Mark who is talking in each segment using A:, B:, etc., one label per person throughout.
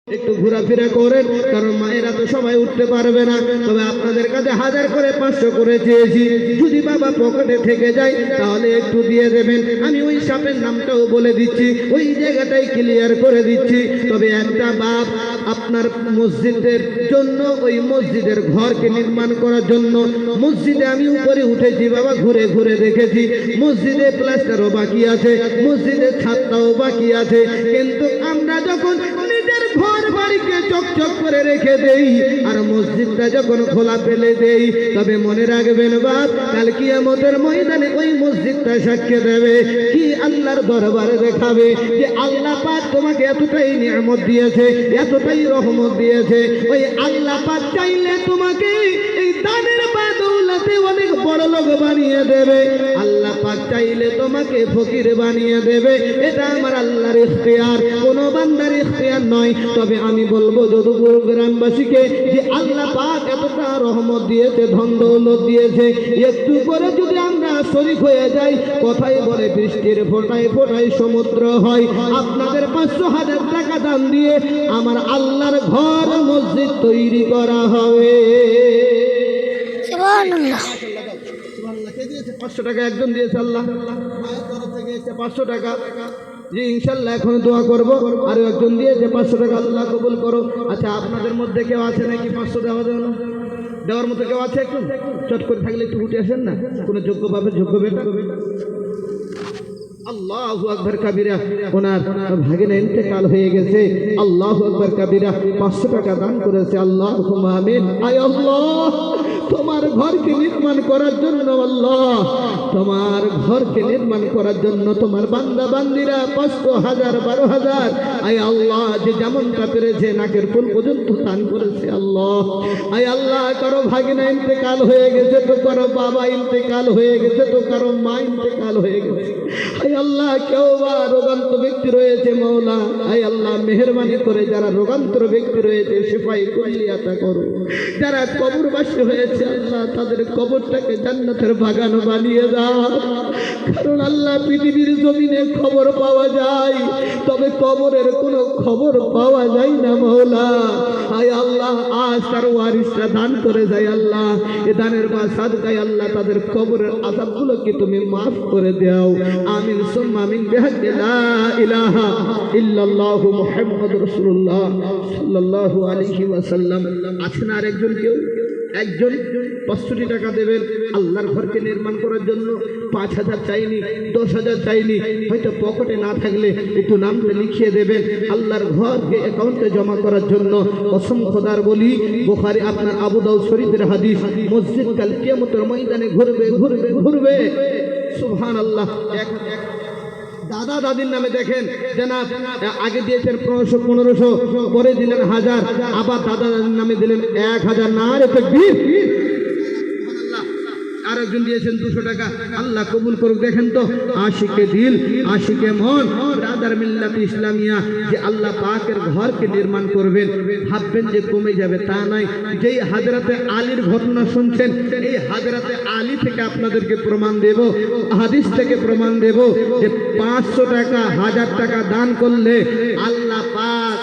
A: একটু ঘোরাফেরা করেন, কারণ মায়েরা তো সবাই উঠতে পারবে না। তবে আপনাদের কাছে 1000 করে 500 করে চেয়েছি, যদি বাবা পকেটে থেকে যায় তাহলে একটু দিয়ে দেবেন। আমি ওই সাপের নামটাও বলে দিচ্ছি, ওই জায়গাটাই ক্লিয়ার করে দিচ্ছি। তবে একটা বাপ আপনার মসজিদের জন্য, ওই মসজিদের ঘরকে নির্মাণ করার জন্য, মসজিদে আমি উপরে উঠেছি বাবা, ঘুরে ঘুরে দেখেছি মসজিদে প্লাস্টারও বাকি আছে, মসজিদের ছাদটাও বাকি আছে, কিন্তু আমরা যখন নিজের ঘর বাড়িকে চকচক করে রেখে দেই আর মসজিদটা যখন খোলা ফেলে দেই, তবে মনে রাখবেন বাপ, কাল কিয়ামতের ময়দানে ওই মসজিদটা সাক্ষ্য দেবে, কি আল্লাহর দরবারে দেখাবে যে আল্লাহ পাক তোমাকে এতটাই নিয়ামত দিয়েছে, এতটাই রহমত দিয়েছে। ওই আল্লাহ পাক চাইলে তোমাকে এই দানের বাদৌলতে অনেক বড় লোক বানিয়ে দেবে, আল্লাহ পাক চাইলে তোমাকে ফকির বানিয়ে দেবে। এটা আমার আল্লাহর ইখতিয়ার, কোন বান্দার ইখতিয়ার নয়। তবে আমি বলবো যদুপুর গ্রামবাসীকে যে আল্লাহ পাক এতটা রহমত দিয়েছে, ধন দৌলত দিয়েছে, একটু করে যদি আমরা শরীক হয়ে যাই, কথাই বলে বৃষ্টির ফোঁটায় ফোঁটায় সমুদ্র হয়। আপনাদের 500,000 টাকা দান দিয়ে আমার আল্লাহর ঘর মসজিদ তৈরি করা হবে। সুবহানাল্লাহ। 500 টাকা একজন দিয়েছে, আল্লাহ মায়ের তরফ থেকে 500 টাকা। জি ইনশাল্লাহ এখন দোয়া করবো। আর একজন দিয়েছে 500 টাকা, আল্লাহ কবুল করো। আচ্ছা, আপনাদের মধ্যে কেউ আছে নাকি 500 দেওয়া জন্য, দেওয়ার মতো কেউ আছে? একটু চট করে থাকলে একটু উঠে আসেন না, কোনো যোগ্য পাবে, যোগ্য বেটা। আল্লাহু আকবার কাবীরা, ওনার ভাগিনা ইন্তেকাল হয়ে গেছে, আল্লাহু আকবার কাবীরা 500 টাকা দান করেছে। আল্লাহুম্মা আমিন। আয় আল্লাহ, তোমার ঘরকে নির্মাণ করার জন্য, আল্লাহ তোমার ঘরকে নির্মাণ করার জন্য তোমার বান্দা বান্দিরা 500,000 12,000 আয় আল্লাহ যে যেমনটা পেরেছে নাকের ফুল পর্যন্ত দান করেছে। আল্লাহ আয় আল্লাহ, কারো ভাগিনা ইন্তেকাল হয়ে গেছে তো, কারো বাবা ইন্তেকাল হয়ে গেছে তো, কারো মা ইন্তেকাল হয়ে গেছে। আয় আল্লাহ, কেউ বা রোগান্ত ব্যক্তি রয়েছে, মওলা আয় আল্লাহ মেহেরবানি করে যারা রোগান্তর ব্যক্তি রয়েছে শিফাই কুল্লিয়াতা করো। যারা কবরবাসী হয়েছে আল্লাহ, তাদের কবরটাকে জান্নাতের বাগান বানিয়ে দাও। কারণ আল্লাহ পৃথিবীর জমিনে খবর পাওয়া যায়, তবে কবরের কোনো খবর পাওয়া যায় না মওলা। আয় আল্লাহ, আজ তার ওয়ারিসরা দান করে যায় আল্লাহ, এ দানের বা সাদকায় আল্লাহ তাদের কবরের আযাবগুলোকে তুমি মাফ করে দাও। আমিন সুম্মা আমিন বিহাক্কি লা ইলাহা ইল্লাল্লাহু মুহাম্মাদুর রাসূলুল্লাহ সাল্লাল্লাহু আলাইহি ওয়াসাল্লাম। আছেন আর একজন কেউ? একজন 500 টাকা দেবেন আল্লাহর ঘরকে নির্মাণ করার জন্য। 5,000 চাইনি, 10,000 চাইনি, হয়তো পকেটে না থাকলে একটু নামটা লিখিয়ে দেবেন আল্লাহর ঘরকে অ্যাকাউন্টে জমা করার জন্য। কসম খোদার বলি, বুখারী আপনার আবু দাউদ শরীফের হাদিস, মসজিদ কাল কিয়ামতের ময়দানে ঘুরবে ঘুরবে ঘুরবে। সুবহানাল্লাহ। দাদা দাদির নামে দেখেন জানাব, আগে দিয়েছেন 1500, পরে দিলেন 1000, আবার দাদা দাদির নামে দিলেন 1000। না রে তাকবীর। আর একজন দিয়েছেন 200 টাকা, আল্লাহ কবুল করুক। দেখেন তো, আশিকে দিল আশিকে মন ব্রাদার মিল্লাত ইসলামিয়া, যে আল্লাহ পাকের ঘরকে নির্মাণ করবেন, ভাববেন যে কমে যাবে, তা নয়। যেই হযরতে আলীর ঘটনা শুনছেন, এই হযরতে আলী থেকে আপনাদেরকে প্রমাণ দেব, হাদিস থেকে প্রমাণ দেব যে 500 টাকা 1000 টাকা দান করলে আল্লাহ পাক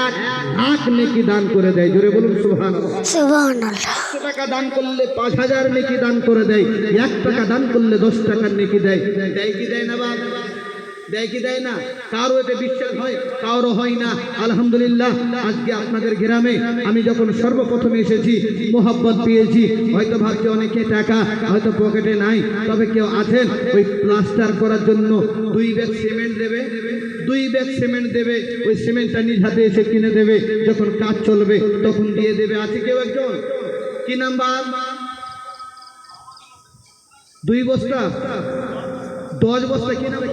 A: 1 লাখ নেকি দান করে দেয়। জোরে বলুন সুবহানাল্লাহ। সুবহানাল্লাহ। 500 টাকা দান করলে 5000 নেকি দান করে দেয়, 1 টাকা দান করলে 10 টাকার নেকি দেয়। দেয় কি দেয় না বাবা? দেয় কি দেয় না? কারো এতে বিশ্বাস হয়, কারো হয় না। আলহামদুলিল্লাহ, আজকে আপনাদের গ্রামে আমি যখন সর্বপ্রথম এসেছি মোহাব্বত পেয়েছি। হয়তো ভাবছে অনেকে টাকা হয়তো পকেটে নাই, তবে কেউ আছেন ওই প্লাস্টার করার জন্য 2 ব্যাগ সিমেন্ট দেবে, 2 ব্যাগ সিমেন্ট দেবে, ওই সিমেন্টটা নিজ হাতে এসে কিনে দেবে, যখন কাজ চলবে তখন দিয়ে দেবে। আছে কেউ একজন? কি নাম্বার? 2 বস্তা 10 বস্তা কি নামে?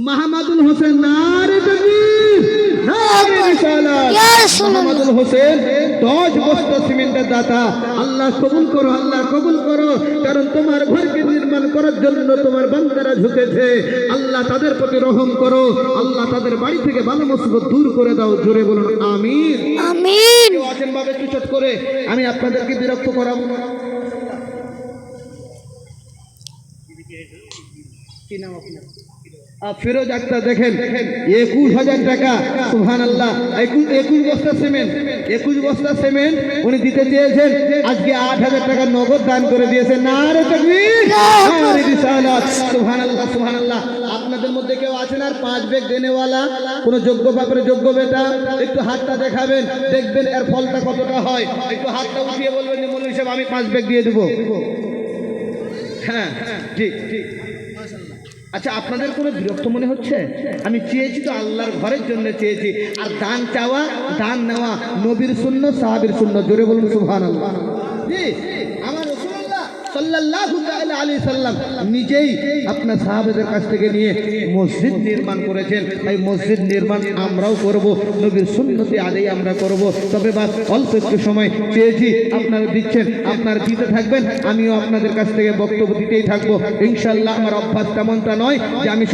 A: মাহমুদুল হোসেন। নারে তাকবীর, নারে রিসালাত। মাহমুদুল হোসেন 10 বস্তা সিমেন্টের দাতা। আল্লাহ কবুল করো, আল্লাহ কবুল করো, কারণ তোমার ঘরকে নির্মাণ করার জন্য তোমার বান্দারা ঝুঁকেছে। আল্লাহ তাদের প্রতি রহম করো, আল্লাহ তাদের বাড়ি থেকে ভালো মুসিবত দূর করে দাও। জোরে বলুন আমিন। আমিন। আছেন বাবা, একটু চট করে, আমি আপনাদেরকে বিরক্ত করাবো না। কি নাম আপনার? ফিরোজ আক্তার দেখেন 21,000 টাকা, সুবহানাল্লাহ। 21 বস্তা সিমেন্ট, 21 বস্তা সিমেন্ট উনি দিতে চেয়েছেন, আজকে 8,000 টাকা নগদ দান করে দিয়েছেন। নারে তাকবীর, নারে রিসালাত, সুবহানাল্লাহ সুবহানাল্লাহ। আপনাদের মধ্যে কেউ আছেন আর 5 ব্যাগ দেনেওয়ালা, কোন যোগ্য ব্যাপারে যোগ্য বেটা? একটু হাতটা দেখাবেন, দেখবেন এর ফলটা কতটা হয়। একটু হাতটা উঠিয়ে বলবেন যে মৌলভী সাহেব আমি 5 ব্যাগ দিয়ে দেবো। হ্যাঁ ঠিক ঠিক। আচ্ছা, আপনাদের কোনো বিরক্ত মনে হচ্ছে? আমি চেয়েছি তো আল্লাহর ঘরের জন্য চেয়েছি। আর দান চাওয়া, দান নেওয়া নবীর সুন্নাত, সাহাবীর সুন্নাত। জোরে বলুন সুবহানাল্লাহ। জি, আমার রাসূলুল্লাহ সাল্লাল্লাহু তাআলা আলাইহি সাল্লাম নিজেই আপনার সাহাবাদের কাছ থেকে নিয়ে মসজিদ নির্মাণ করেছেন। তাই মসজিদ নির্মাণ আমরাও করব, নবীর সুন্নতে আদায় আমরা করব। তবে বাস অল্প একটু সময় চেয়েছি, আপনারা দিচ্ছেন, আপনারা দিতে থাকবেন, আমিও আপনাদের কাছ থেকে বক্তব্য দিতেই থাকবো ইনশাআল্লাহ। আমার অভ্যাস তেমনটা নয় যে আমি